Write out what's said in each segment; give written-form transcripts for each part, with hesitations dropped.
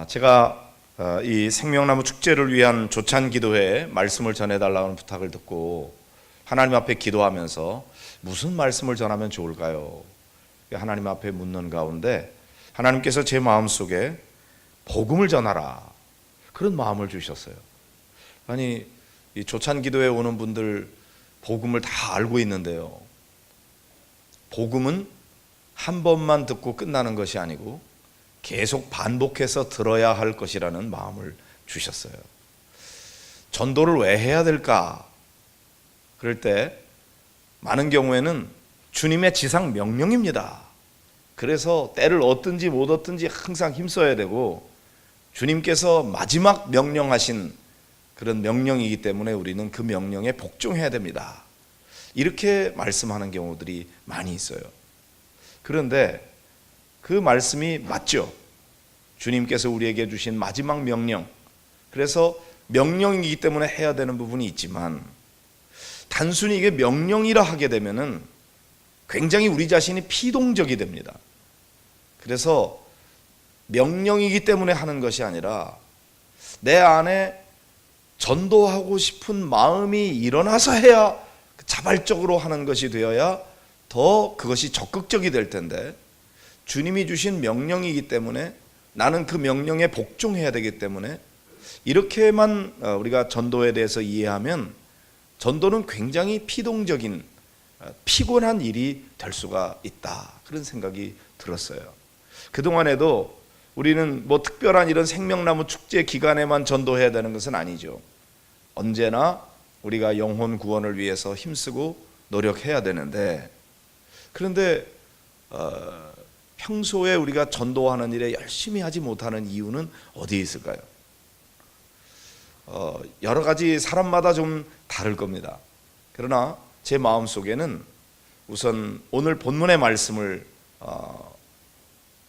제가 이 생명나무 축제를 위한 조찬기도회에 말씀을 전해달라는 부탁을 듣고 하나님 앞에 기도하면서 무슨 말씀을 전하면 좋을까요? 하나님 앞에 묻는 가운데 하나님께서 제 마음속에 복음을 전하라 그런 마음을 주셨어요. 아니, 이 조찬기도회에 오는 분들 복음을 다 알고 있는데요, 복음은 한 번만 듣고 끝나는 것이 아니고 계속 반복해서 들어야 할 것이라는 마음을 주셨어요. 전도를 왜 해야 될까? 그럴 때 많은 경우에는 주님의 지상 명령입니다. 그래서 때를 얻든지 못 얻든지 항상 힘써야 되고, 주님께서 마지막 명령하신 그런 명령이기 때문에 우리는 그 명령에 복종해야 됩니다. 이렇게 말씀하는 경우들이 많이 있어요. 그런데 그 말씀이 맞죠. 주님께서 우리에게 주신 마지막 명령, 그래서 명령이기 때문에 해야 되는 부분이 있지만, 단순히 이게 명령이라 하게 되면은 굉장히 우리 자신이 피동적이 됩니다. 그래서 명령이기 때문에 하는 것이 아니라 내 안에 전도하고 싶은 마음이 일어나서 해야 자발적으로 하는 것이 되어야 더 그것이 적극적이 될 텐데, 주님이 주신 명령이기 때문에 나는 그 명령에 복종해야 되기 때문에 이렇게만 우리가 전도에 대해서 이해하면 전도는 굉장히 피동적인 피곤한 일이 될 수가 있다, 그런 생각이 들었어요. 그동안에도 우리는 뭐 특별한 이런 생명나무 축제 기간에만 전도해야 되는 것은 아니죠. 언제나 우리가 영혼 구원을 위해서 힘쓰고 노력해야 되는데, 그런데 평소에 우리가 전도하는 일에 열심히 하지 못하는 이유는 어디에 있을까요? 여러 가지 사람마다 좀 다를 겁니다. 그러나 제 마음속에는 우선 오늘 본문의 말씀을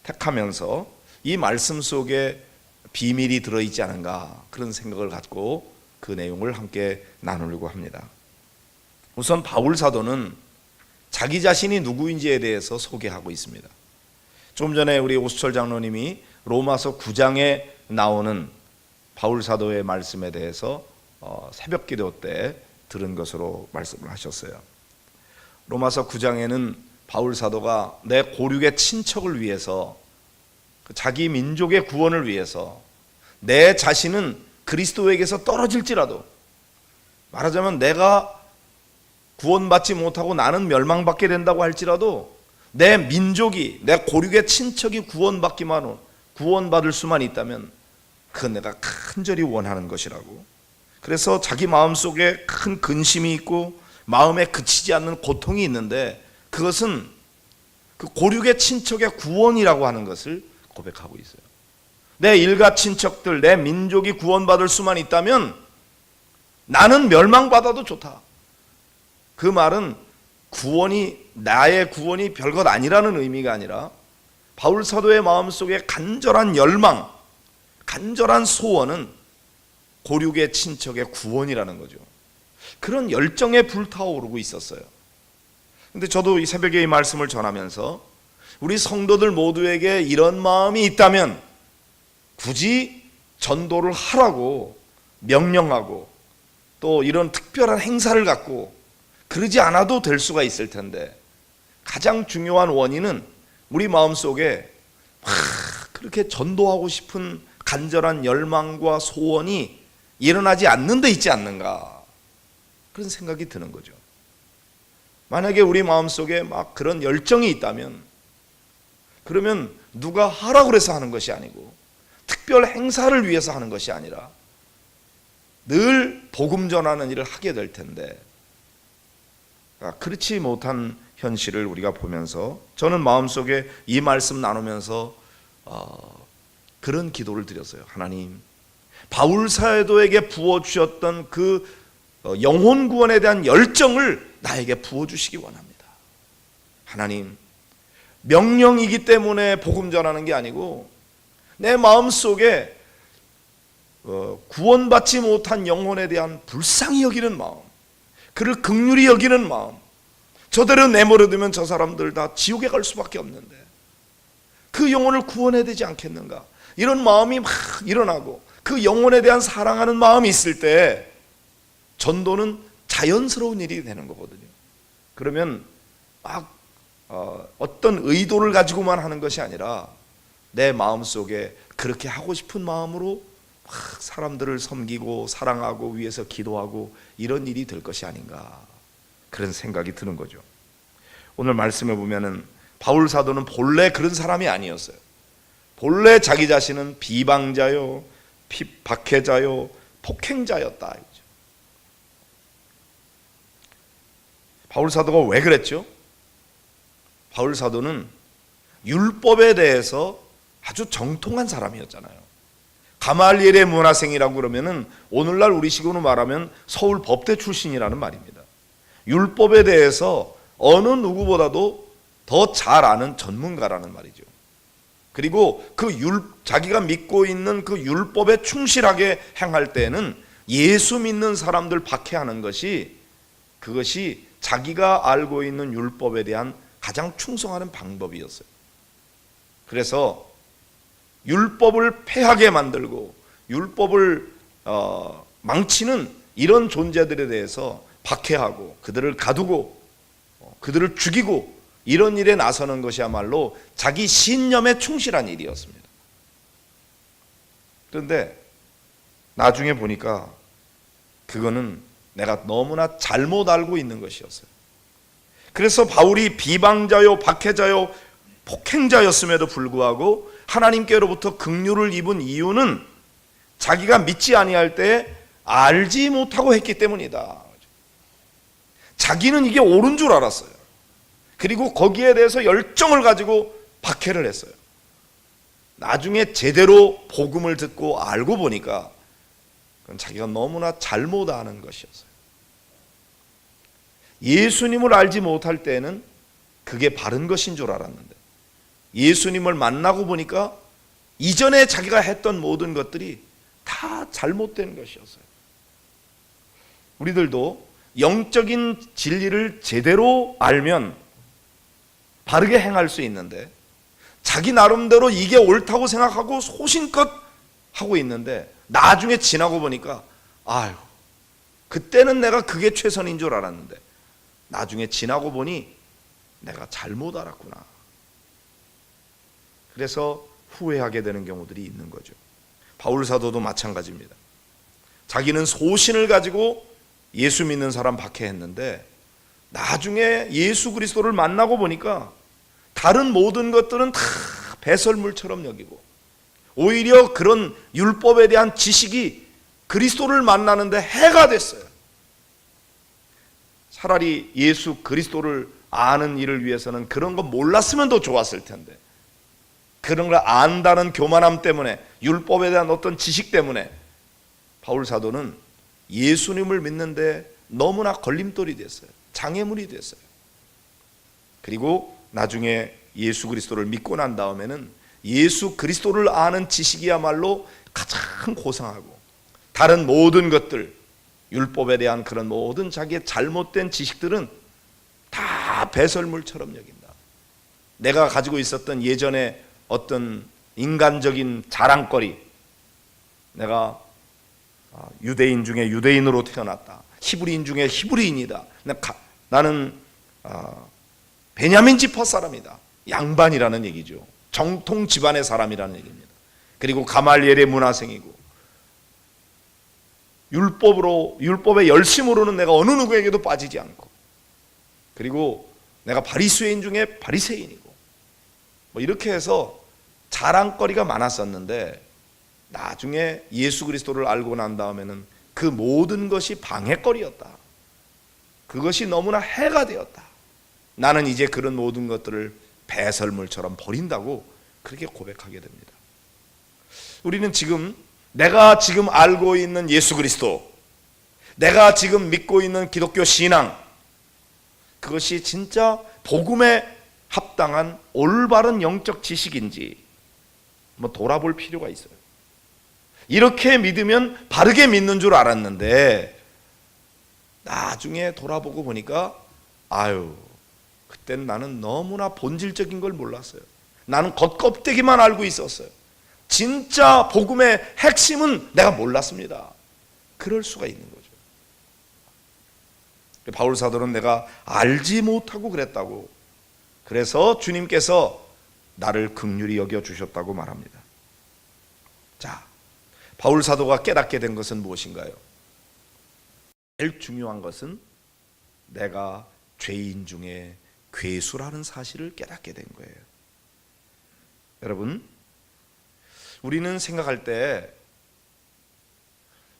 택하면서 이 말씀 속에 비밀이 들어있지 않은가, 그런 생각을 갖고 그 내용을 함께 나누려고 합니다. 우선 바울 사도는 자기 자신이 누구인지에 대해서 소개하고 있습니다. 좀 전에 우리 오수철 장로님이 로마서 9장에 나오는 바울 사도의 말씀에 대해서 새벽 기도 때 들은 것으로 말씀을 하셨어요. 로마서 9장에는 바울 사도가 내 고륙의 친척을 위해서, 자기 민족의 구원을 위해서, 내 자신은 그리스도에게서 떨어질지라도, 말하자면 내가 구원받지 못하고 나는 멸망받게 된다고 할지라도 내 민족이, 내 고륙의 친척이 구원받을 수만 있다면 그건 내가 간절히 원하는 것이라고. 그래서 자기 마음속에 큰 근심이 있고 마음에 그치지 않는 고통이 있는데, 그것은 그 고륙의 친척의 구원이라고 하는 것을 고백하고 있어요. 내 일가 친척들, 내 민족이 구원받을 수만 있다면 나는 멸망받아도 좋다. 그 말은 나의 구원이 별것 아니라는 의미가 아니라 바울 사도의 마음속에 간절한 열망, 간절한 소원은 고륙의 친척의 구원이라는 거죠. 그런 열정에 불타오르고 있었어요. 근데 저도 이 새벽에 이 말씀을 전하면서 우리 성도들 모두에게 이런 마음이 있다면 굳이 전도를 하라고 명령하고 또 이런 특별한 행사를 갖고 그러지 않아도 될 수가 있을 텐데, 가장 중요한 원인은 우리 마음속에 그렇게 전도하고 싶은 간절한 열망과 소원이 일어나지 않는 데 있지 않는가, 그런 생각이 드는 거죠. 만약에 우리 마음속에 막 그런 열정이 있다면, 그러면 누가 하라고 해서 하는 것이 아니고 특별 행사를 위해서 하는 것이 아니라 늘 복음 전하는 일을 하게 될 텐데, 그렇지 못한 현실을 우리가 보면서 저는 마음속에 이 말씀 나누면서 그런 기도를 드렸어요. 하나님, 바울 사도에게 부어주셨던 그 영혼 구원에 대한 열정을 나에게 부어주시기 원합니다. 하나님, 명령이기 때문에 복음 전하는 게 아니고 내 마음속에 구원받지 못한 영혼에 대한 불쌍히 여기는 마음, 그를 긍휼히 여기는 마음, 저대로 내버려두면 저 사람들 다 지옥에 갈 수밖에 없는데 그 영혼을 구원해야 되지 않겠는가, 이런 마음이 막 일어나고 그 영혼에 대한 사랑하는 마음이 있을 때 전도는 자연스러운 일이 되는 거거든요. 그러면 막 어떤 의도를 가지고만 하는 것이 아니라 내 마음속에 그렇게 하고 싶은 마음으로 막 사람들을 섬기고 사랑하고 위해서 기도하고 이런 일이 될 것이 아닌가, 그런 생각이 드는 거죠. 오늘 말씀에 보면은 바울 사도는 본래 그런 사람이 아니었어요. 본래 자기 자신은 비방자요, 박해자요, 폭행자였다. 바울 사도가 왜 그랬죠? 바울 사도는 율법에 대해서 아주 정통한 사람이었잖아요. 가말리엘의 문화생이라고 그러면은 오늘날 우리식으로 말하면 서울 법대 출신이라는 말입니다. 율법에 대해서 어느 누구보다도 더 잘 아는 전문가라는 말이죠. 그리고 자기가 믿고 있는 그 율법에 충실하게 행할 때는 예수 믿는 사람들 박해하는 그것이 자기가 알고 있는 율법에 대한 가장 충성하는 방법이었어요. 그래서 율법을 패하게 만들고 율법을 망치는 이런 존재들에 대해서 박해하고 그들을 가두고 그들을 죽이고 이런 일에 나서는 것이야말로 자기 신념에 충실한 일이었습니다. 그런데 나중에 보니까 그거는 내가 너무나 잘못 알고 있는 것이었어요. 그래서 바울이 비방자요, 박해자요, 폭행자였음에도 불구하고 하나님께로부터 긍휼을 입은 이유는 자기가 믿지 아니할 때 알지 못하고 했기 때문이다. 자기는 이게 옳은 줄 알았어요. 그리고 거기에 대해서 열정을 가지고 박해를 했어요. 나중에 제대로 복음을 듣고 알고 보니까 그건 자기가 너무나 잘못 아는 것이었어요. 예수님을 알지 못할 때는 그게 바른 것인 줄 알았는데 예수님을 만나고 보니까 이전에 자기가 했던 모든 것들이 다 잘못된 것이었어요. 우리들도 영적인 진리를 제대로 알면 바르게 행할 수 있는데 자기 나름대로 이게 옳다고 생각하고 소신껏 하고 있는데 나중에 지나고 보니까 아유, 그때는 내가 그게 최선인 줄 알았는데 나중에 지나고 보니 내가 잘못 알았구나. 그래서 후회하게 되는 경우들이 있는 거죠. 바울 사도도 마찬가지입니다. 자기는 소신을 가지고 예수 믿는 사람 박해했는데 나중에 예수 그리스도를 만나고 보니까 다른 모든 것들은 다 배설물처럼 여기고 오히려 그런 율법에 대한 지식이 그리스도를 만나는데 해가 됐어요. 차라리 예수 그리스도를 아는 일을 위해서는 그런 거 몰랐으면 더 좋았을 텐데 그런 걸 안다는 교만함 때문에 율법에 대한 어떤 지식 때문에 바울 사도는 예수님을 믿는데 너무나 걸림돌이 됐어요. 장애물이 됐어요. 그리고 나중에 예수 그리스도를 믿고 난 다음에는 예수 그리스도를 아는 지식이야말로 가장 고상하고 다른 모든 것들, 율법에 대한 그런 모든 자기의 잘못된 지식들은 다 배설물처럼 여긴다. 내가 가지고 있었던 예전에 어떤 인간적인 자랑거리, 내가 유대인 중에 유대인으로 태어났다, 히브리인 중에 히브리인이다, 나는 베냐민 지파 사람이다, 양반이라는 얘기죠. 정통 집안의 사람이라는 얘기입니다. 그리고 가말리엘의 문화생이고 율법의 열심으로는 내가 어느 누구에게도 빠지지 않고 그리고 내가 바리새인 중에 바리새인이고 뭐 이렇게 해서 자랑거리가 많았었는데 나중에 예수 그리스도를 알고 난 다음에는 그 모든 것이 방해거리였다. 그것이 너무나 해가 되었다. 나는 이제 그런 모든 것들을 배설물처럼 버린다고 그렇게 고백하게 됩니다. 우리는 지금 내가 지금 알고 있는 예수 그리스도, 내가 지금 믿고 있는 기독교 신앙, 그것이 진짜 복음에 합당한 올바른 영적 지식인지 돌아볼 필요가 있어요. 이렇게 믿으면 바르게 믿는 줄 알았는데 나중에 돌아보고 보니까 아유, 그땐 나는 너무나 본질적인 걸 몰랐어요. 나는 겉껍데기만 알고 있었어요. 진짜 복음의 핵심은 내가 몰랐습니다. 그럴 수가 있는 거죠. 바울 사도는 내가 알지 못하고 그랬다고, 그래서 주님께서 나를 긍휼히 여겨 주셨다고 말합니다. 자, 바울 사도가 깨닫게 된 것은 무엇인가요? 제일 중요한 것은 내가 죄인 중에 괴수라는 사실을 깨닫게 된 거예요. 여러분, 우리는 생각할 때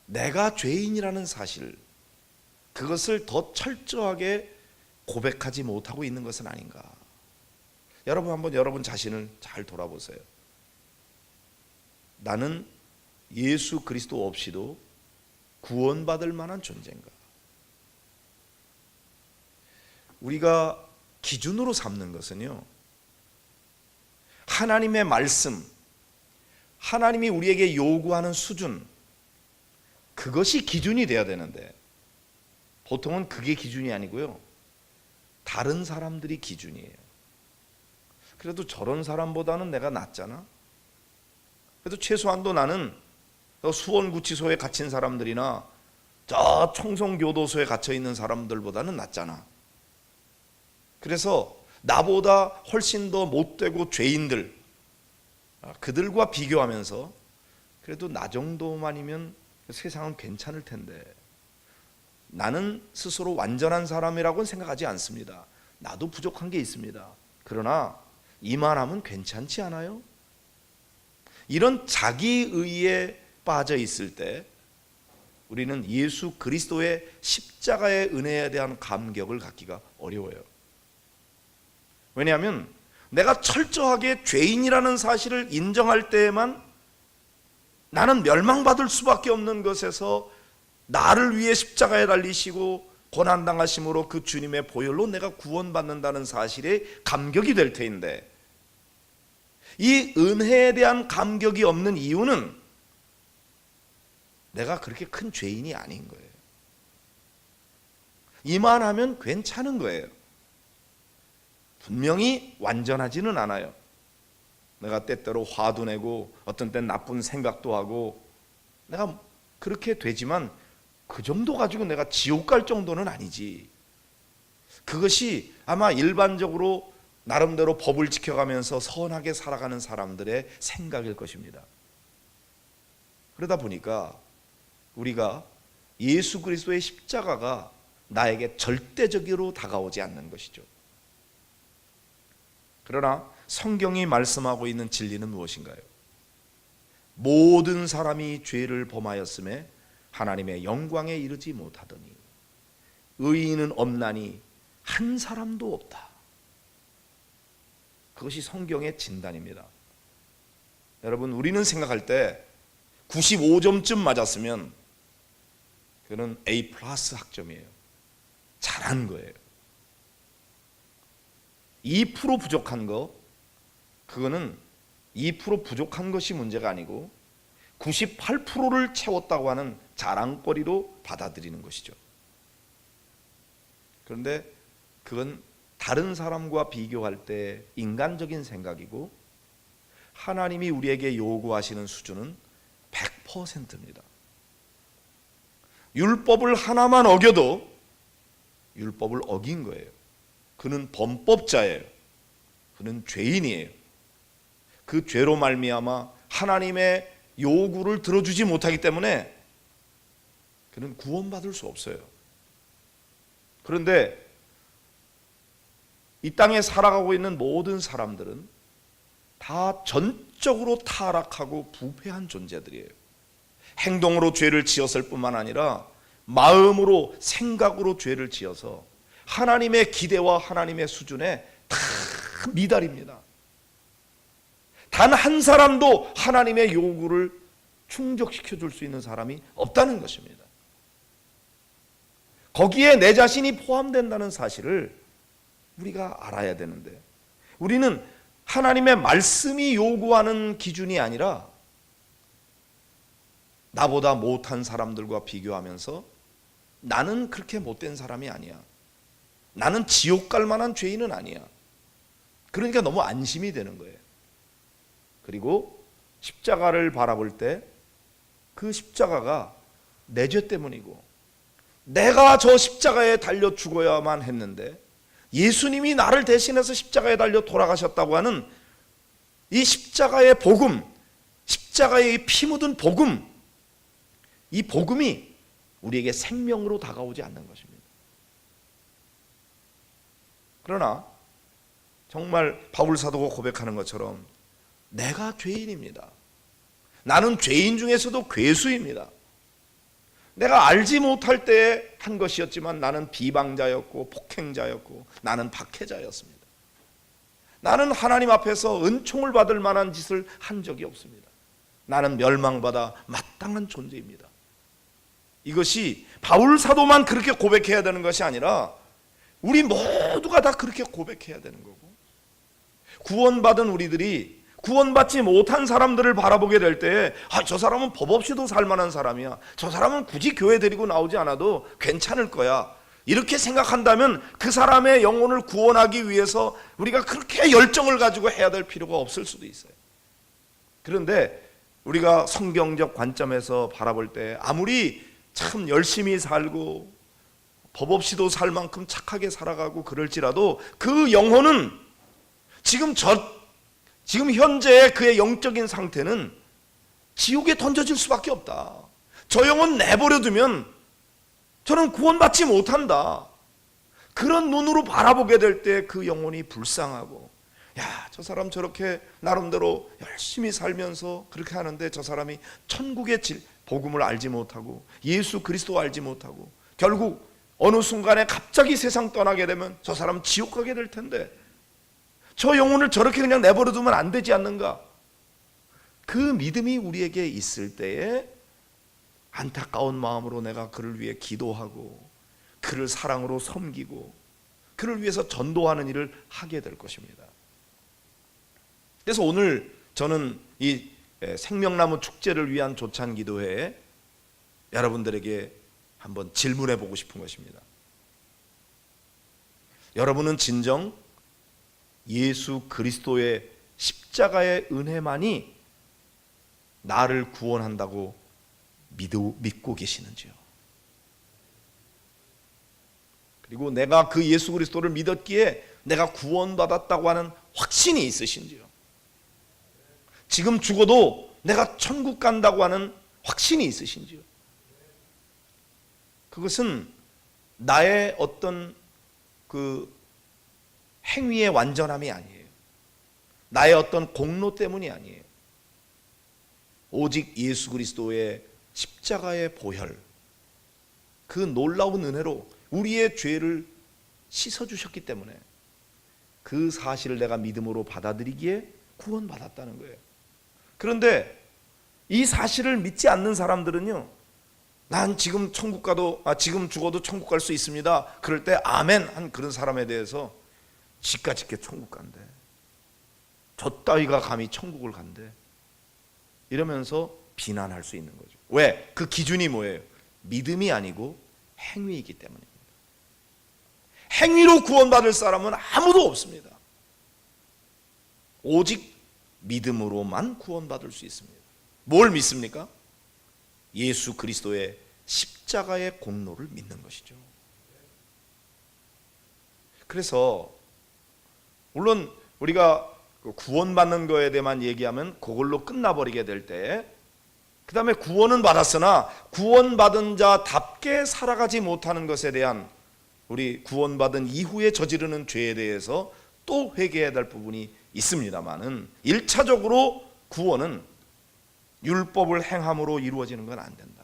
내가 죄인이라는 사실, 그것을 더 철저하게 고백하지 못하고 있는 것은 아닌가. 여러분, 한번 여러분 자신을 잘 돌아보세요. 나는 예수 그리스도 없이도 구원받을 만한 존재인가? 우리가 기준으로 삼는 것은요, 하나님의 말씀, 하나님이 우리에게 요구하는 수준, 그것이 기준이 되어야 되는데 보통은 그게 기준이 아니고요, 다른 사람들이 기준이에요. 그래도 저런 사람보다는 내가 낫잖아. 그래도 최소한도 나는 수원구치소에 갇힌 사람들이나 저 청송교도소에 갇혀 있는 사람들보다는 낫잖아. 그래서 나보다 훨씬 더 못되고 죄인들, 그들과 비교하면서 그래도 나 정도만이면 세상은 괜찮을 텐데, 나는 스스로 완전한 사람이라고는 생각하지 않습니다. 나도 부족한 게 있습니다. 그러나 이만하면 괜찮지 않아요? 이런 자기의에 빠져 있을 때 우리는 예수 그리스도의 십자가의 은혜에 대한 감격을 갖기가 어려워요. 왜냐하면 내가 철저하게 죄인이라는 사실을 인정할 때에만 나는 멸망받을 수밖에 없는 것에서 나를 위해 십자가에 달리시고 고난당하심으로 그 주님의 보혈로 내가 구원받는다는 사실에 감격이 될 터인데, 이 은혜에 대한 감격이 없는 이유는 내가 그렇게 큰 죄인이 아닌 거예요. 이만하면 괜찮은 거예요. 분명히 완전하지는 않아요. 내가 때때로 화도 내고 어떤 땐 나쁜 생각도 하고, 내가 그렇게 되지만 그 정도 가지고 내가 지옥 갈 정도는 아니지. 그것이 아마 일반적으로 나름대로 법을 지켜가면서 선하게 살아가는 사람들의 생각일 것입니다. 그러다 보니까 우리가 예수 그리스도의 십자가가 나에게 절대적으로 다가오지 않는 것이죠. 그러나 성경이 말씀하고 있는 진리는 무엇인가요? 모든 사람이 죄를 범하였음에 하나님의 영광에 이르지 못하더니 의인은 없나니 한 사람도 없다. 그것이 성경의 진단입니다. 여러분, 우리는 생각할 때 95점쯤 맞았으면 그는 A+ 학점이에요. 잘한 거예요. 2% 부족한 거, 그거는 2% 부족한 것이 문제가 아니고 98%를 채웠다고 하는 자랑거리로 받아들이는 것이죠. 그런데 그건 다른 사람과 비교할 때 인간적인 생각이고, 하나님이 우리에게 요구하시는 수준은 100%입니다. 율법을 하나만 어겨도 율법을 어긴 거예요. 그는 범법자예요. 그는 죄인이에요. 그 죄로 말미암아 하나님의 요구를 들어주지 못하기 때문에 그는 구원받을 수 없어요. 그런데 이 땅에 살아가고 있는 모든 사람들은 다 전적으로 타락하고 부패한 존재들이에요. 행동으로 죄를 지었을 뿐만 아니라 마음으로, 생각으로 죄를 지어서 하나님의 기대와 하나님의 수준에 다 미달입니다. 단 한 사람도 하나님의 요구를 충족시켜 줄 수 있는 사람이 없다는 것입니다. 거기에 내 자신이 포함된다는 사실을 우리가 알아야 되는데, 우리는 하나님의 말씀이 요구하는 기준이 아니라 나보다 못한 사람들과 비교하면서 나는 그렇게 못된 사람이 아니야, 나는 지옥 갈 만한 죄인은 아니야, 그러니까 너무 안심이 되는 거예요. 그리고 십자가를 바라볼 때 그 십자가가 내 죄 때문이고 내가 저 십자가에 달려 죽어야만 했는데 예수님이 나를 대신해서 십자가에 달려 돌아가셨다고 하는 이 십자가의 복음, 십자가의 피 묻은 복음, 이 복음이 우리에게 생명으로 다가오지 않는 것입니다. 그러나 정말 바울 사도가 고백하는 것처럼 내가 죄인입니다. 나는 죄인 중에서도 괴수입니다. 내가 알지 못할 때에 한 것이었지만 나는 비방자였고 폭행자였고 나는 박해자였습니다. 나는 하나님 앞에서 은총을 받을 만한 짓을 한 적이 없습니다. 나는 멸망받아 마땅한 존재입니다. 이것이 바울 사도만 그렇게 고백해야 되는 것이 아니라 우리 모두가 다 그렇게 고백해야 되는 거고, 구원받은 우리들이 구원받지 못한 사람들을 바라보게 될 때 저 사람은 법 없이도 살만한 사람이야, 저 사람은 굳이 교회 데리고 나오지 않아도 괜찮을 거야, 이렇게 생각한다면 그 사람의 영혼을 구원하기 위해서 우리가 그렇게 열정을 가지고 해야 될 필요가 없을 수도 있어요. 그런데 우리가 성경적 관점에서 바라볼 때 아무리 참 열심히 살고 법 없이도 살 만큼 착하게 살아가고 그럴지라도 그 영혼은 지금 현재의 그의 영적인 상태는 지옥에 던져질 수밖에 없다. 저 영혼 내버려 두면 저는 구원받지 못한다. 그런 눈으로 바라보게 될 때 그 영혼이 불쌍하고, 야, 저 사람 저렇게 나름대로 열심히 살면서 그렇게 하는데 저 사람이 천국의 복음을 알지 못하고 예수 그리스도 알지 못하고 결국 어느 순간에 갑자기 세상 떠나게 되면 저 사람 지옥 가게 될 텐데 저 영혼을 저렇게 그냥 내버려 두면 안 되지 않는가? 그 믿음이 우리에게 있을 때에 안타까운 마음으로 내가 그를 위해 기도하고 그를 사랑으로 섬기고 그를 위해서 전도하는 일을 하게 될 것입니다. 그래서 오늘 저는 이 생명나무 축제를 위한 조찬 기도회에 여러분들에게 한번 질문해 보고 싶은 것입니다. 여러분은 진정 예수 그리스도의 십자가의 은혜만이 나를 구원한다고 믿고 계시는지요? 그리고 내가 그 예수 그리스도를 믿었기에 내가 구원받았다고 하는 확신이 있으신지요? 지금 죽어도 내가 천국 간다고 하는 확신이 있으신지요? 그것은 나의 어떤 그 행위의 완전함이 아니에요. 나의 어떤 공로 때문이 아니에요. 오직 예수 그리스도의 십자가의 보혈, 그 놀라운 은혜로 우리의 죄를 씻어주셨기 때문에 그 사실을 내가 믿음으로 받아들이기에 구원받았다는 거예요. 그런데 이 사실을 믿지 않는 사람들은요, 난 지금 지금 죽어도 천국 갈 수 있습니다. 그럴 때 아멘 한 그런 사람에 대해서 지까짓게 천국 간대, 저 따위가 감히 천국을 간대, 이러면서 비난할 수 있는 거죠. 왜? 그 기준이 뭐예요? 믿음이 아니고 행위이기 때문입니다. 행위로 구원받을 사람은 아무도 없습니다. 오직 믿음으로만 구원받을 수 있습니다. 뭘 믿습니까? 예수 그리스도의 십자가의 공로를 믿는 것이죠. 그래서 물론 우리가 구원받는 거에 대해만 얘기하면 그걸로 끝나버리게 될 때, 그 다음에 구원은 받았으나 구원받은 자답게 살아가지 못하는 것에 대한 우리 구원받은 이후에 저지르는 죄에 대해서 또 회개해야 될 부분이 있습니다만은 1차적으로 구원은 율법을 행함으로 이루어지는 건 안 된다.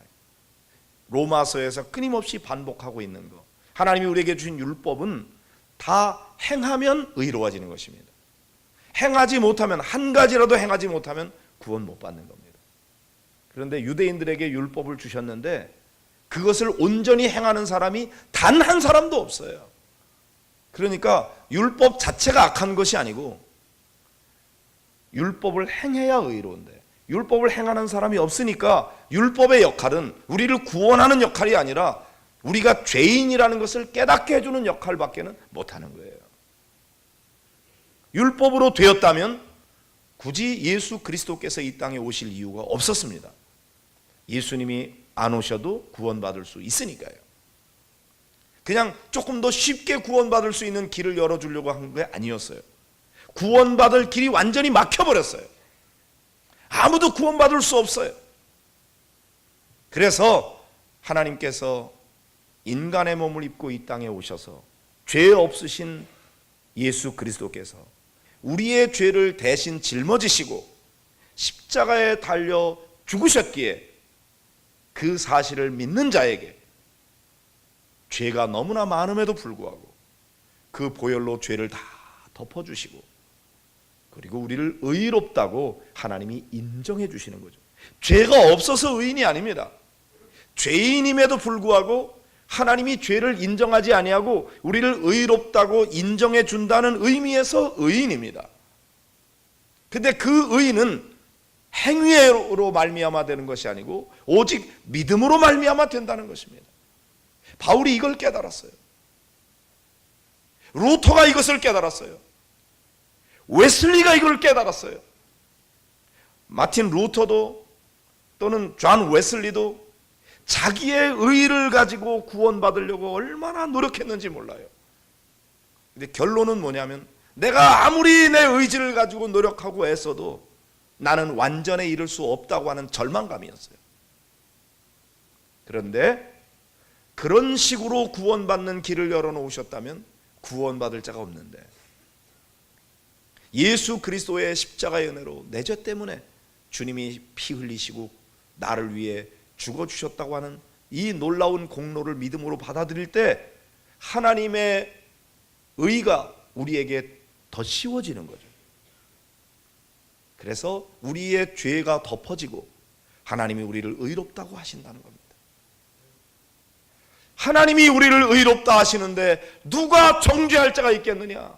로마서에서 끊임없이 반복하고 있는 거, 하나님이 우리에게 주신 율법은 다 행하면 의로워지는 것입니다. 행하지 못하면, 한 가지라도 행하지 못하면 구원 못 받는 겁니다. 그런데 유대인들에게 율법을 주셨는데 그것을 온전히 행하는 사람이 단 한 사람도 없어요. 그러니까 율법 자체가 악한 것이 아니고 율법을 행해야 의로운데, 율법을 행하는 사람이 없으니까 율법의 역할은 우리를 구원하는 역할이 아니라 우리가 죄인이라는 것을 깨닫게 해주는 역할밖에는 못하는 거예요. 율법으로 되었다면 굳이 예수 그리스도께서 이 땅에 오실 이유가 없었습니다. 예수님이 안 오셔도 구원받을 수 있으니까요. 그냥 조금 더 쉽게 구원받을 수 있는 길을 열어주려고 한 게 아니었어요. 구원받을 길이 완전히 막혀버렸어요. 아무도 구원받을 수 없어요. 그래서 하나님께서 인간의 몸을 입고 이 땅에 오셔서 죄 없으신 예수 그리스도께서 우리의 죄를 대신 짊어지시고 십자가에 달려 죽으셨기에 그 사실을 믿는 자에게 죄가 너무나 많음에도 불구하고 그 보혈로 죄를 다 덮어주시고 그리고 우리를 의롭다고 하나님이 인정해 주시는 거죠. 죄가 없어서 의인이 아닙니다. 죄인임에도 불구하고 하나님이 죄를 인정하지 아니하고 우리를 의롭다고 인정해 준다는 의미에서 의인입니다. 근데 그 의인은 행위로 말미암아 되는 것이 아니고 오직 믿음으로 말미암아 된다는 것입니다. 바울이 이걸 깨달았어요. 루터가 이것을 깨달았어요. 웨슬리가 이걸 깨달았어요. 마틴 루터도 또는 존 웨슬리도 자기의 의를 가지고 구원받으려고 얼마나 노력했는지 몰라요. 근데 결론은 뭐냐면 내가 아무리 내 의지를 가지고 노력하고 애써도 나는 완전에 이를 수 없다고 하는 절망감이었어요. 그런데 그런 식으로 구원받는 길을 열어놓으셨다면 구원받을 자가 없는데 예수 그리스도의 십자가의 은혜로 내 죄 때문에 주님이 피 흘리시고 나를 위해 죽어주셨다고 하는 이 놀라운 공로를 믿음으로 받아들일 때 하나님의 의가 우리에게 더 쉬워지는 거죠. 그래서 우리의 죄가 덮어지고 하나님이 우리를 의롭다고 하신다는 겁니다. 하나님이 우리를 의롭다 하시는데 누가 정죄할 자가 있겠느냐?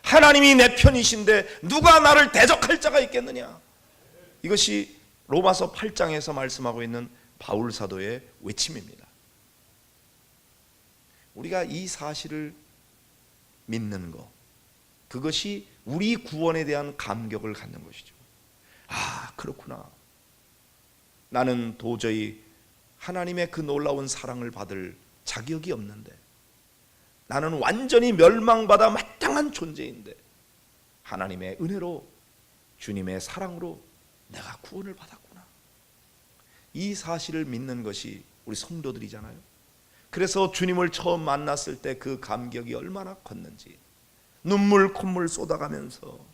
하나님이 내 편이신데 누가 나를 대적할 자가 있겠느냐? 이것이 로마서 8장에서 말씀하고 있는 바울 사도의 외침입니다. 우리가 이 사실을 믿는 것, 그것이 우리 구원에 대한 감격을 갖는 것이죠. 아, 그렇구나. 나는 도저히 하나님의 그 놀라운 사랑을 받을 자격이 없는데, 나는 완전히 멸망받아 마땅한 존재인데 하나님의 은혜로, 주님의 사랑으로 내가 구원을 받았구나. 이 사실을 믿는 것이 우리 성도들이잖아요. 그래서 주님을 처음 만났을 때 그 감격이 얼마나 컸는지 눈물 콧물 쏟아가면서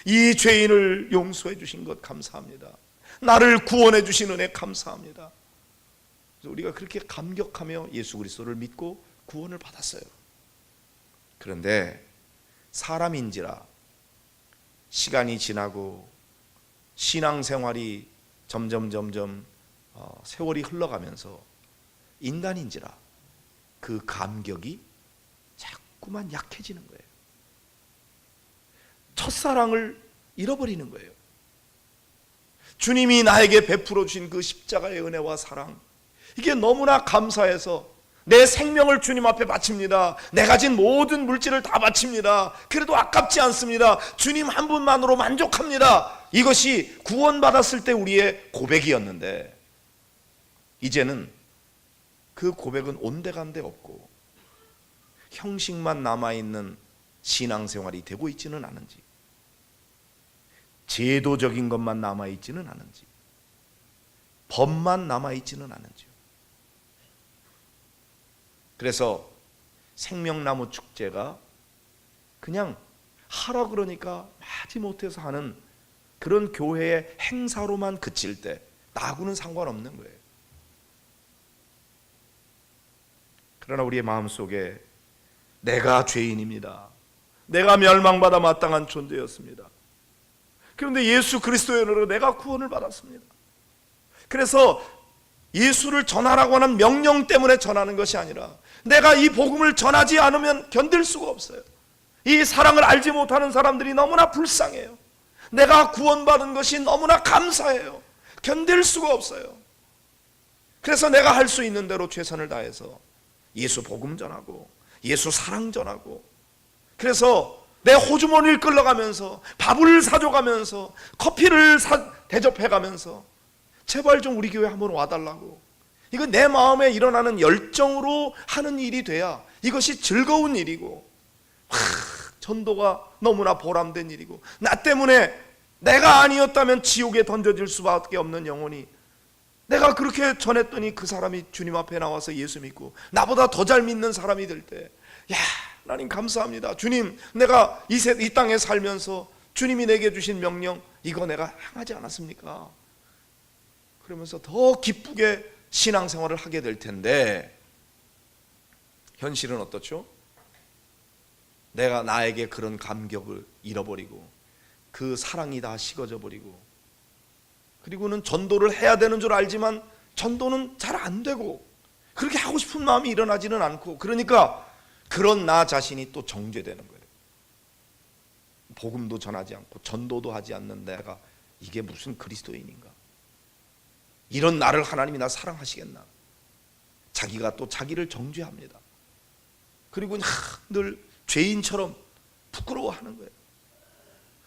이 죄인을 용서해 주신 것 감사합니다. 나를 구원해 주신 은혜 감사합니다. 그래서 우리가 그렇게 감격하며 예수 그리스도를 믿고 구원을 받았어요. 그런데 사람인지라 시간이 지나고 신앙생활이 점점 세월이 흘러가면서 인간인지라 그 감격이 자꾸만 약해지는 거예요. 첫사랑을 잃어버리는 거예요. 주님이 나에게 베풀어 주신 그 십자가의 은혜와 사랑, 이게 너무나 감사해서 내 생명을 주님 앞에 바칩니다. 내 가진 모든 물질을 다 바칩니다. 그래도 아깝지 않습니다. 주님 한 분만으로 만족합니다. 이것이 구원받았을 때 우리의 고백이었는데 이제는 그 고백은 온데간데 없고 형식만 남아있는 신앙생활이 되고 있지는 않은지, 제도적인 것만 남아있지는 않은지, 법만 남아있지는 않은지요. 그래서 생명나무 축제가 그냥 하라 그러니까 하지 못해서 하는 그런 교회의 행사로만 그칠 때 나하고는 상관없는 거예요. 그러나 우리의 마음속에 내가 죄인입니다. 내가 멸망받아 마땅한 존재였습니다. 그런데 예수 그리스도의 은혜로 내가 구원을 받았습니다. 그래서 예수를 전하라고 하는 명령 때문에 전하는 것이 아니라 내가 이 복음을 전하지 않으면 견딜 수가 없어요. 이 사랑을 알지 못하는 사람들이 너무나 불쌍해요. 내가 구원받은 것이 너무나 감사해요. 견딜 수가 없어요. 그래서 내가 할 수 있는 대로 최선을 다해서 예수 복음 전하고 예수 사랑 전하고, 그래서 내 호주머니를 끌러가면서 밥을 사줘가면서 커피를 대접해가면서 제발 좀 우리 교회 한번 와달라고. 이거 내 마음에 일어나는 열정으로 하는 일이 돼야 이것이 즐거운 일이고 전도가 너무나 보람된 일이고, 나 때문에 내가 아니었다면 지옥에 던져질 수밖에 없는 영혼이, 내가 그렇게 전했더니 그 사람이 주님 앞에 나와서 예수 믿고 나보다 더 잘 믿는 사람이 될 때, 야, 하나님 감사합니다. 주님, 내가 이 땅에 살면서 주님이 내게 주신 명령 이거 내가 행하지 않았습니까? 그러면서 더 기쁘게 신앙생활을 하게 될 텐데, 현실은 어떻죠? 내가 나에게 그런 감격을 잃어버리고 그 사랑이 다 식어져 버리고, 그리고는 전도를 해야 되는 줄 알지만 전도는 잘 안 되고 그렇게 하고 싶은 마음이 일어나지는 않고, 그러니까 그런 나 자신이 또 정죄되는 거예요. 복음도 전하지 않고 전도도 하지 않는 내가 이게 무슨 그리스도인인가? 이런 나를 하나님이 나 사랑하시겠나? 자기가 또 자기를 정죄합니다. 그리고 늘 죄인처럼 부끄러워하는 거예요.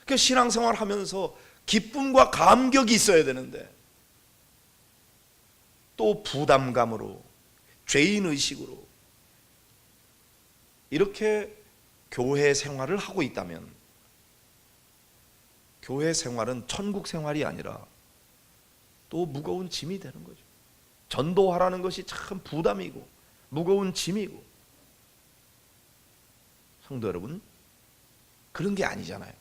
그러니까 신앙생활 하면서 기쁨과 감격이 있어야 되는데 또 부담감으로, 죄인의식으로 이렇게 교회 생활을 하고 있다면, 교회 생활은 천국 생활이 아니라 또 무거운 짐이 되는 거죠. 전도하라는 것이 참 부담이고 무거운 짐이고. 성도 여러분, 그런 게 아니잖아요.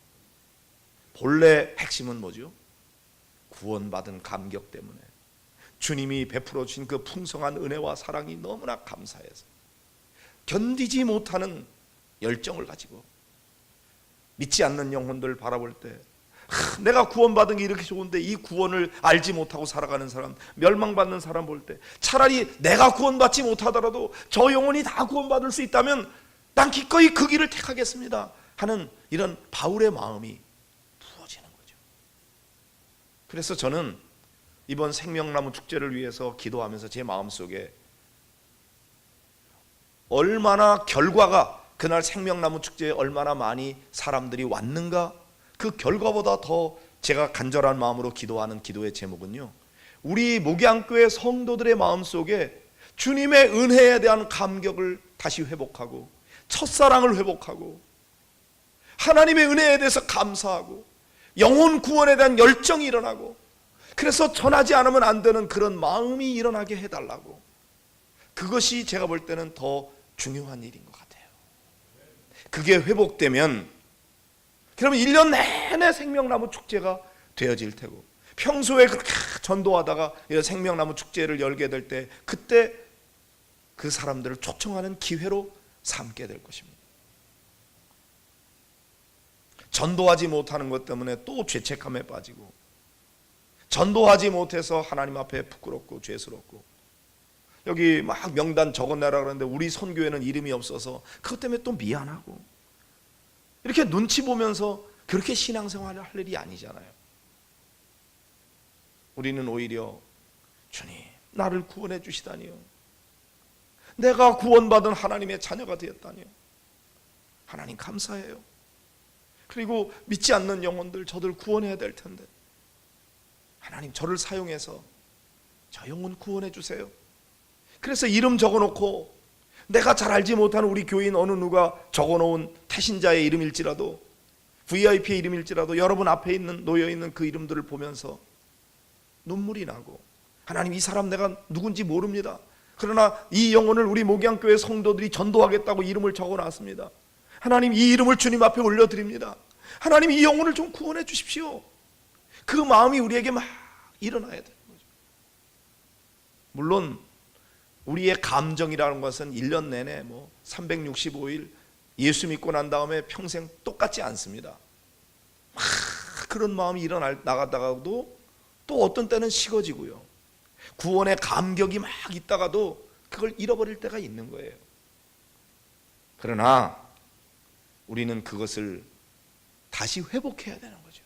본래 핵심은 뭐죠? 구원받은 감격 때문에 주님이 베풀어 주신 그 풍성한 은혜와 사랑이 너무나 감사해서 견디지 못하는 열정을 가지고 믿지 않는 영혼들 바라볼 때, 내가 구원받은 게 이렇게 좋은데 이 구원을 알지 못하고 살아가는 사람, 멸망받는 사람 볼 때 차라리 내가 구원받지 못하더라도 저 영혼이 다 구원받을 수 있다면 난 기꺼이 그 길을 택하겠습니다 하는 이런 바울의 마음이 부어지는 거죠. 그래서 저는 이번 생명나무 축제를 위해서 기도하면서 제 마음속에 얼마나 결과가, 그날 생명나무 축제에 얼마나 많이 사람들이 왔는가, 그 결과보다 더 제가 간절한 마음으로 기도하는 기도의 제목은요, 우리 목양교회 성도들의 마음속에 주님의 은혜에 대한 감격을 다시 회복하고 첫사랑을 회복하고 하나님의 은혜에 대해서 감사하고 영혼 구원에 대한 열정이 일어나고, 그래서 전하지 않으면 안 되는 그런 마음이 일어나게 해달라고. 그것이 제가 볼 때는 더 중요한 일인 것 같아요. 그게 회복되면 그러면 1년 내내 생명나무 축제가 되어질 테고, 평소에 그렇게 전도하다가 이런 생명나무 축제를 열게 될 때 그때 그 사람들을 초청하는 기회로 삼게 될 것입니다. 전도하지 못하는 것 때문에 또 죄책감에 빠지고, 전도하지 못해서 하나님 앞에 부끄럽고 죄스럽고, 여기 막 명단 적어내라 그러는데 우리 선교회는 이름이 없어서 그것 때문에 또 미안하고, 이렇게 눈치 보면서 그렇게 신앙생활을 할 일이 아니잖아요. 우리는 오히려 주님, 나를 구원해 주시다니요, 내가 구원받은 하나님의 자녀가 되었다니요, 하나님 감사해요. 그리고 믿지 않는 영혼들 저들 구원해야 될 텐데 하나님 저를 사용해서 저 영혼 구원해 주세요. 그래서 이름 적어놓고 내가 잘 알지 못하는 우리 교인 어느 누가 적어놓은 태신자의 이름일지라도, VIP의 이름일지라도 여러분 앞에 있는 놓여있는 그 이름들을 보면서 눈물이 나고, 하나님 이 사람 내가 누군지 모릅니다. 그러나 이 영혼을 우리 목양교회 성도들이 전도하겠다고 이름을 적어놨습니다. 하나님 이 이름을 주님 앞에 올려드립니다. 하나님 이 영혼을 좀 구원해 주십시오. 그 마음이 우리에게 막 일어나야 되는 거죠. 물론 우리의 감정이라는 것은 1년 내내 365일 예수 믿고 난 다음에 평생 똑같지 않습니다. 막 그런 마음이 나가다가도 또 어떤 때는 식어지고요, 구원의 감격이 막 있다가도 그걸 잃어버릴 때가 있는 거예요. 그러나 우리는 그것을 다시 회복해야 되는 거죠.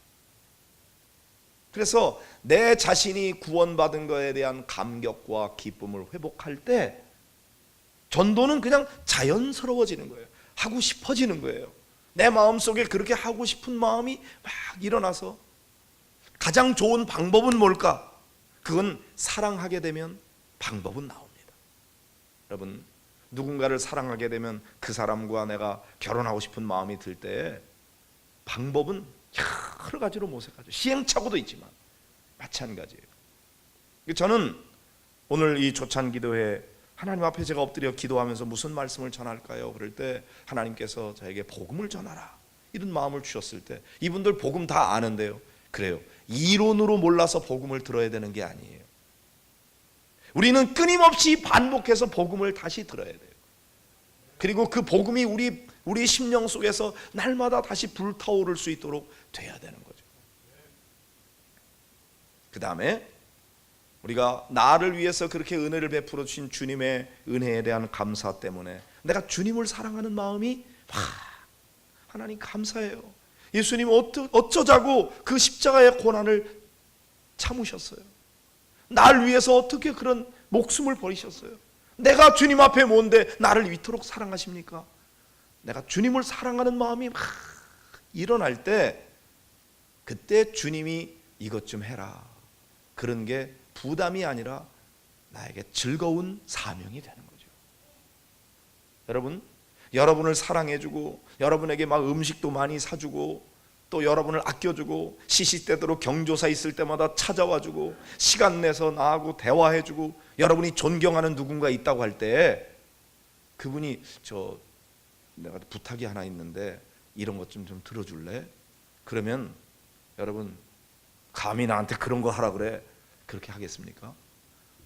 그래서 내 자신이 구원받은 것에 대한 감격과 기쁨을 회복할 때 전도는 그냥 자연스러워지는 거예요. 하고 싶어지는 거예요. 내 마음속에 그렇게 하고 싶은 마음이 막 일어나서 가장 좋은 방법은 뭘까? 그건 사랑하게 되면 방법은 나옵니다. 여러분, 누군가를 사랑하게 되면 그 사람과 내가 결혼하고 싶은 마음이 들 때 방법은 여러 가지로 모색하죠. 시행착오도 있지만 마찬가지예요. 저는 오늘 이 조찬기도회 하나님 앞에 제가 엎드려 기도하면서 무슨 말씀을 전할까요? 그럴 때 하나님께서 저에게 복음을 전하라 이런 마음을 주셨을 때, 이분들 복음 다 아는데요, 그래요, 이론으로 몰라서 복음을 들어야 되는 게 아니에요. 우리는 끊임없이 반복해서 복음을 다시 들어야 돼요. 그리고 그 복음이 우리 심령 속에서 날마다 다시 불타오를 수 있도록 돼야 되는 거죠. 그 다음에 우리가 나를 위해서 그렇게 은혜를 베풀어 주신 주님의 은혜에 대한 감사 때문에 내가 주님을 사랑하는 마음이 하나님 감사해요. 예수님 어쩌자고 그 십자가의 고난을 참으셨어요. 날 위해서 어떻게 그런 목숨을 버리셨어요. 내가 주님 앞에 뭔데 나를 이토록 사랑하십니까? 내가 주님을 사랑하는 마음이 막 일어날 때, 그때 주님이 이것 좀 해라, 그런 게 부담이 아니라 나에게 즐거운 사명이 되는 거죠. 여러분, 여러분을 사랑해주고 여러분에게 막 음식도 많이 사주고 또 여러분을 아껴주고 시시때때로 경조사 있을 때마다 찾아와주고 시간 내서 나하고 대화해주고 여러분이 존경하는 누군가 있다고 할 때, 그분이 내가 부탁이 하나 있는데 이런 것 좀 들어줄래? 그러면 여러분, 감히 나한테 그런 거 하라 그래? 그렇게 하겠습니까?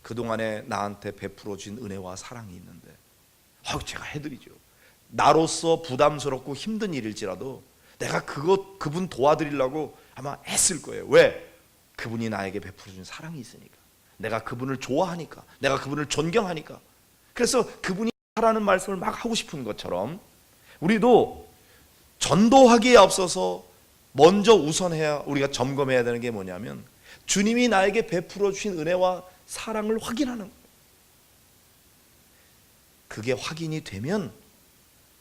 그동안에 나한테 베풀어 준 은혜와 사랑이 있는데 제가 해드리죠. 나로서 부담스럽고 힘든 일일지라도 내가 그분 도와드리려고 아마 애쓸 거예요. 왜? 그분이 나에게 베풀어 준 사랑이 있으니까, 내가 그분을 좋아하니까, 내가 그분을 존경하니까. 그래서 그분이 하라는 말씀을 막 하고 싶은 것처럼 우리도 전도하기에 앞서서 먼저 우선해야, 우리가 점검해야 되는 게 뭐냐면 주님이 나에게 베풀어 주신 은혜와 사랑을 확인하는 거예요. 그게 확인이 되면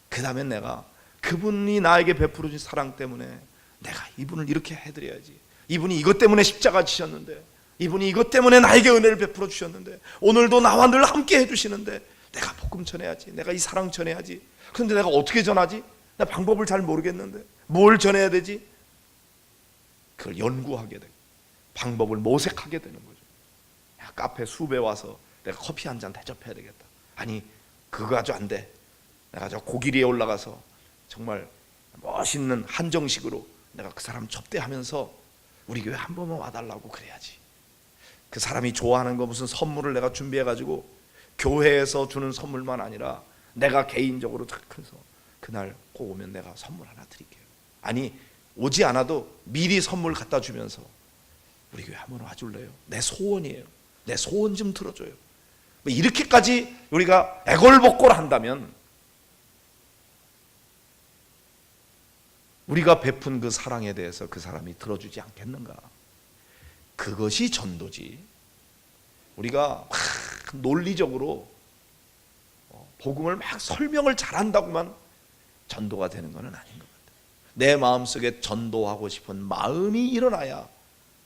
그 다음에 내가 그분이 나에게 베풀어 주신 사랑 때문에 내가 이분을 이렇게 해드려야지, 이분이 이것 때문에 십자가 지셨는데, 이분이 이것 때문에 나에게 은혜를 베풀어 주셨는데, 오늘도 나와 늘 함께 해주시는데 내가 복음 전해야지, 내가 이 사랑 전해야지. 그런데 내가 어떻게 전하지? 나 방법을 잘 모르겠는데 뭘 전해야 되지? 그걸 연구하게 되고 방법을 모색하게 되는 거죠. 카페 숲에 와서 내가 커피 한 잔 대접해야 되겠다. 아니, 그거 아주 안 돼. 내가 저 고기리에 올라가서 정말 멋있는 한정식으로 내가 그 사람 접대하면서 우리 교회 한 번만 와달라고 그래야지. 그 사람이 좋아하는 거 무슨 선물을 내가 준비해가지고 교회에서 주는 선물만 아니라 내가 개인적으로 탁 해서 그날 꼭 오면 내가 선물 하나 드릴게요. 아니, 오지 않아도 미리 선물 갖다 주면서 우리 교회 한번 와줄래요? 내 소원이에요. 내 소원 좀 들어줘요. 이렇게까지 우리가 애걸복걸 한다면 우리가 베푼 그 사랑에 대해서 그 사람이 들어주지 않겠는가? 그것이 전도지. 우리가 막 논리적으로 복음을 막 설명을 잘한다고만 전도가 되는 것은 아닌 것 같아요. 내 마음속에 전도하고 싶은 마음이 일어나야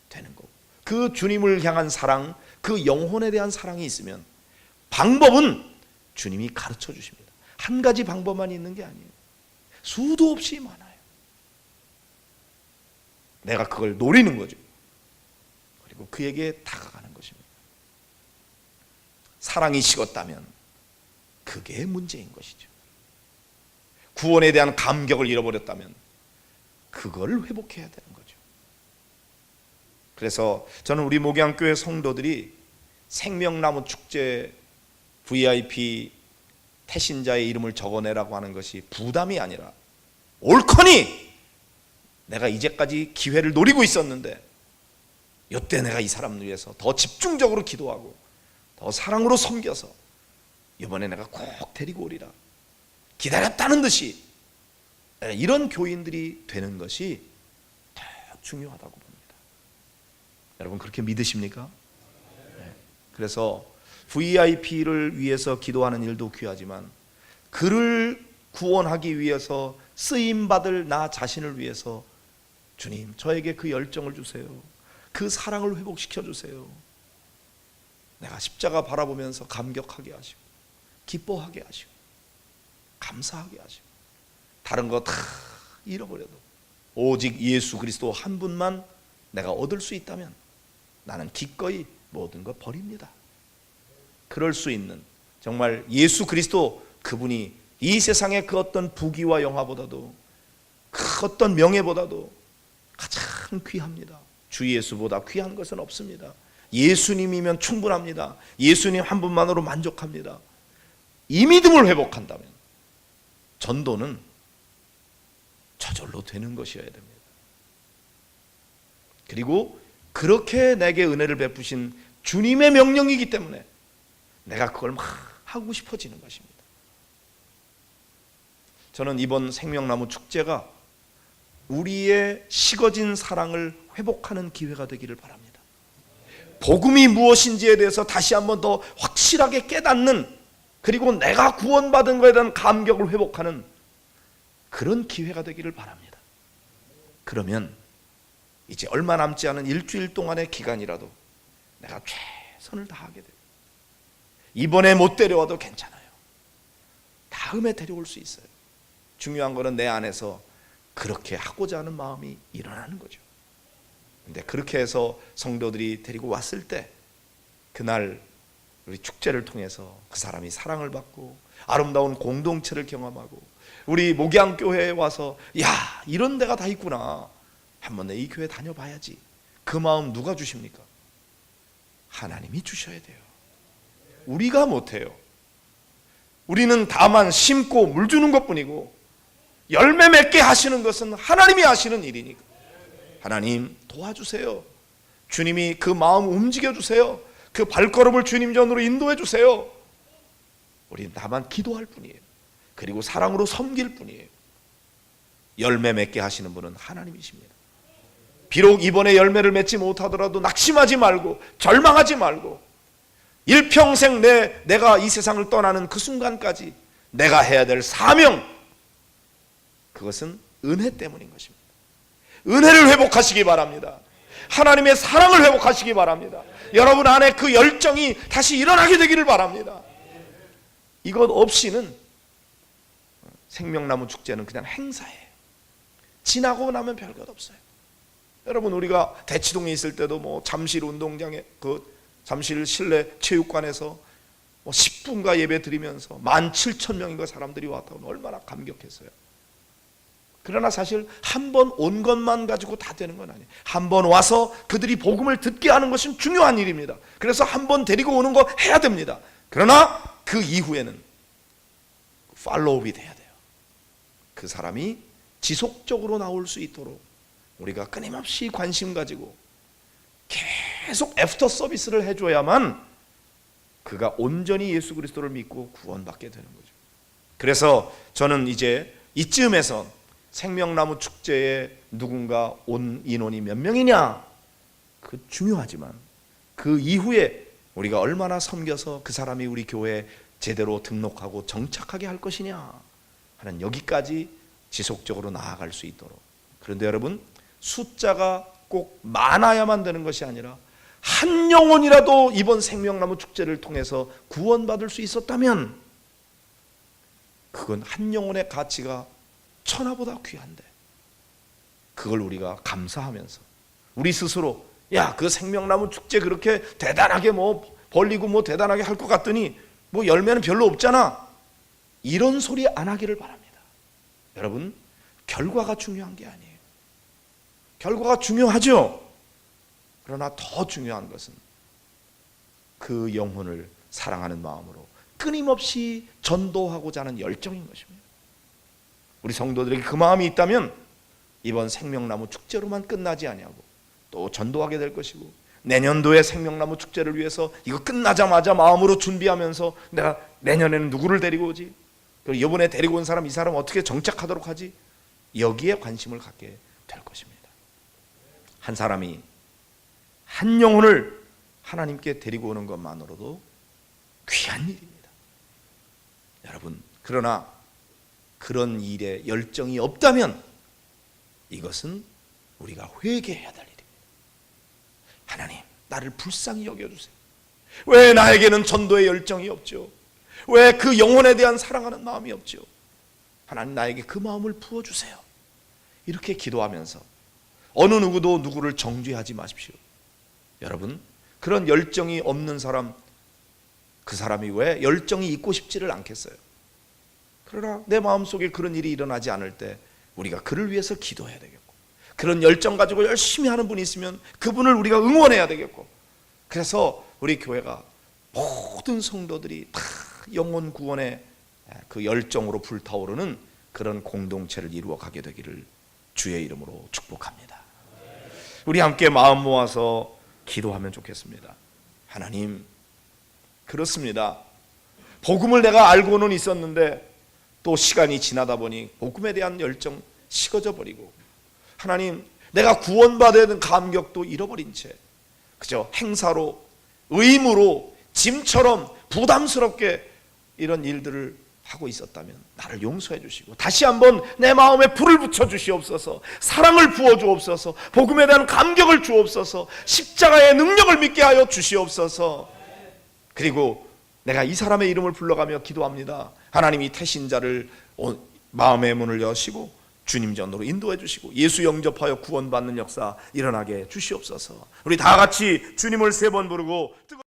되는 거고, 그 주님을 향한 사랑, 그 영혼에 대한 사랑이 있으면 방법은 주님이 가르쳐 주십니다. 한 가지 방법만 있는 게 아니에요. 수도 없이 많아요. 내가 그걸 노리는 거죠. 그리고 그에게 다가가는 것입니다. 사랑이 식었다면 그게 문제인 것이죠. 구원에 대한 감격을 잃어버렸다면 그걸 회복해야 되는 거죠. 그래서 저는 우리 목양교회 성도들이 생명나무 축제 VIP 태신자의 이름을 적어내라고 하는 것이 부담이 아니라 옳거니 내가 이제까지 기회를 노리고 있었는데 이때 내가 이 사람을 위해서 더 집중적으로 기도하고 더 사랑으로 섬겨서 이번에 내가 꼭 데리고 오리라 기다렸다는 듯이 이런 교인들이 되는 것이 더 중요하다고 봅니다. 여러분 그렇게 믿으십니까? 네. 그래서 VIP를 위해서 기도하는 일도 귀하지만 그를 구원하기 위해서 쓰임받을 나 자신을 위해서 주님, 저에게 그 열정을 주세요. 그 사랑을 회복시켜 주세요. 내가 십자가 바라보면서 감격하게 하시고, 기뻐하게 하시고, 감사하게 하시고, 다른 거 다 잃어버려도 오직 예수 그리스도 한 분만 내가 얻을 수 있다면 나는 기꺼이 모든 것 버립니다. 그럴 수 있는, 정말 예수 그리스도, 그분이 이 세상의 그 어떤 부귀와 영화보다도, 그 어떤 명예보다도 가장 귀합니다. 주 예수보다 귀한 것은 없습니다. 예수님이면 충분합니다. 예수님 한 분만으로 만족합니다. 이 믿음을 회복한다면 전도는 저절로 되는 것이어야 됩니다. 그리고 그렇게 내게 은혜를 베푸신 주님의 명령이기 때문에 내가 그걸 막 하고 싶어지는 것입니다. 저는 이번 생명나무 축제가 우리의 식어진 사랑을 회복하는 기회가 되기를 바랍니다. 복음이 무엇인지에 대해서 다시 한번 더 확실하게 깨닫는, 그리고 내가 구원받은 것에 대한 감격을 회복하는 그런 기회가 되기를 바랍니다. 그러면 이제 얼마 남지 않은 일주일 동안의 기간이라도 내가 최선을 다하게 돼요. 이번에 못 데려와도 괜찮아요. 다음에 데려올 수 있어요. 중요한 거는 내 안에서 그렇게 하고자 하는 마음이 일어나는 거죠. 근데 그렇게 해서 성도들이 데리고 왔을 때 그날 우리 축제를 통해서 그 사람이 사랑을 받고 아름다운 공동체를 경험하고, 우리 목양교회에 와서 야, 이런 데가 다 있구나, 한번 내 이 교회 다녀봐야지, 그 마음 누가 주십니까? 하나님이 주셔야 돼요. 우리가 못해요. 우리는 다만 심고 물 주는 것뿐이고 열매 맺게 하시는 것은 하나님이 하시는 일이니까 하나님 도와주세요. 주님이 그 마음 움직여주세요. 그 발걸음을 주님 전으로 인도해 주세요. 우리는 다만 기도할 뿐이에요. 그리고 사랑으로 섬길 뿐이에요. 열매 맺게 하시는 분은 하나님이십니다. 비록 이번에 열매를 맺지 못하더라도 낙심하지 말고 절망하지 말고 일평생 내가 이 세상을 떠나는 그 순간까지 내가 해야 될 사명, 그것은 은혜 때문인 것입니다. 은혜를 회복하시기 바랍니다. 하나님의 사랑을 회복하시기 바랍니다. 여러분 안에 그 열정이 다시 일어나게 되기를 바랍니다. 이것 없이는 생명나무 축제는 그냥 행사예요. 지나고 나면 별것 없어요. 여러분, 우리가 대치동에 있을 때도 뭐 잠실 운동장에, 그 잠실 실내 체육관에서 뭐 10분가 예배 드리면서 17,000명인가 사람들이 왔다고 얼마나 감격했어요. 그러나 사실 한 번 온 것만 가지고 다 되는 건 아니에요. 한 번 와서 그들이 복음을 듣게 하는 것은 중요한 일입니다. 그래서 한 번 데리고 오는 거 해야 됩니다. 그러나 그 이후에는 팔로우업이 돼야 돼요. 그 사람이 지속적으로 나올 수 있도록 우리가 끊임없이 관심 가지고 계속 애프터 서비스를 해줘야만 그가 온전히 예수 그리스도를 믿고 구원받게 되는 거죠. 그래서 저는 이제 이쯤에서 생명나무 축제에 누군가 온 인원이 몇 명이냐, 그 중요하지만 그 이후에 우리가 얼마나 섬겨서 그 사람이 우리 교회에 제대로 등록하고 정착하게 할 것이냐 하는, 여기까지 지속적으로 나아갈 수 있도록. 그런데 여러분, 숫자가 꼭 많아야만 되는 것이 아니라 한 영혼이라도 이번 생명나무 축제를 통해서 구원받을 수 있었다면 그건 한 영혼의 가치가 천하보다 귀한데, 그걸 우리가 감사하면서 우리 스스로 야, 그 생명나무 축제 그렇게 대단하게 뭐 벌리고 뭐 대단하게 할 것 같더니 뭐 열매는 별로 없잖아, 이런 소리 안 하기를 바랍니다. 여러분, 결과가 중요한 게 아니에요. 결과가 중요하죠. 그러나 더 중요한 것은 그 영혼을 사랑하는 마음으로 끊임없이 전도하고자 하는 열정인 것입니다. 우리 성도들에게 그 마음이 있다면 이번 생명나무 축제로만 끝나지 아니하고 또 전도하게 될 것이고, 내년도에 생명나무 축제를 위해서 이거 끝나자마자 마음으로 준비하면서 내가 내년에는 누구를 데리고 오지, 그리고 이번에 데리고 온 사람, 이 사람 어떻게 정착하도록 하지, 여기에 관심을 갖게 될 것입니다. 한 사람이 한 영혼을 하나님께 데리고 오는 것만으로도 귀한 일입니다. 여러분, 그러나 그런 일에 열정이 없다면 이것은 우리가 회개해야 될 일입니다. 하나님, 나를 불쌍히 여겨주세요. 왜 나에게는 전도의 열정이 없죠? 왜 그 영혼에 대한 사랑하는 마음이 없죠? 하나님, 나에게 그 마음을 부어주세요. 이렇게 기도하면서 어느 누구도 누구를 정죄하지 마십시오. 여러분, 그런 열정이 없는 사람, 그 사람이 왜 열정이 있고 싶지를 않겠어요? 그러나 내 마음속에 그런 일이 일어나지 않을 때 우리가 그를 위해서 기도해야 되겠고, 그런 열정 가지고 열심히 하는 분이 있으면 그분을 우리가 응원해야 되겠고, 그래서 우리 교회가 모든 성도들이 다 영혼 구원의 그 열정으로 불타오르는 그런 공동체를 이루어 가게 되기를 주의 이름으로 축복합니다. 우리 함께 마음 모아서 기도하면 좋겠습니다. 하나님, 그렇습니다. 복음을 내가 알고는 있었는데 또 시간이 지나다 보니 복음에 대한 열정 식어져 버리고, 하나님, 내가 구원받아야 되는 감격도 잃어버린 채 그저 행사로, 의무로, 짐처럼 부담스럽게 이런 일들을 하고 있었다면 나를 용서해 주시고 다시 한번 내 마음에 불을 붙여 주시옵소서. 사랑을 부어 주옵소서. 복음에 대한 감격을 주옵소서. 십자가의 능력을 믿게 하여 주시옵소서. 그리고 내가 이 사람의 이름을 불러가며 기도합니다. 하나님이 태신자를 마음의 문을 여시고 주님 전으로 인도해 주시고 예수 영접하여 구원받는 역사 일어나게 주시옵소서. 우리 다 같이 주님을 3번 부르고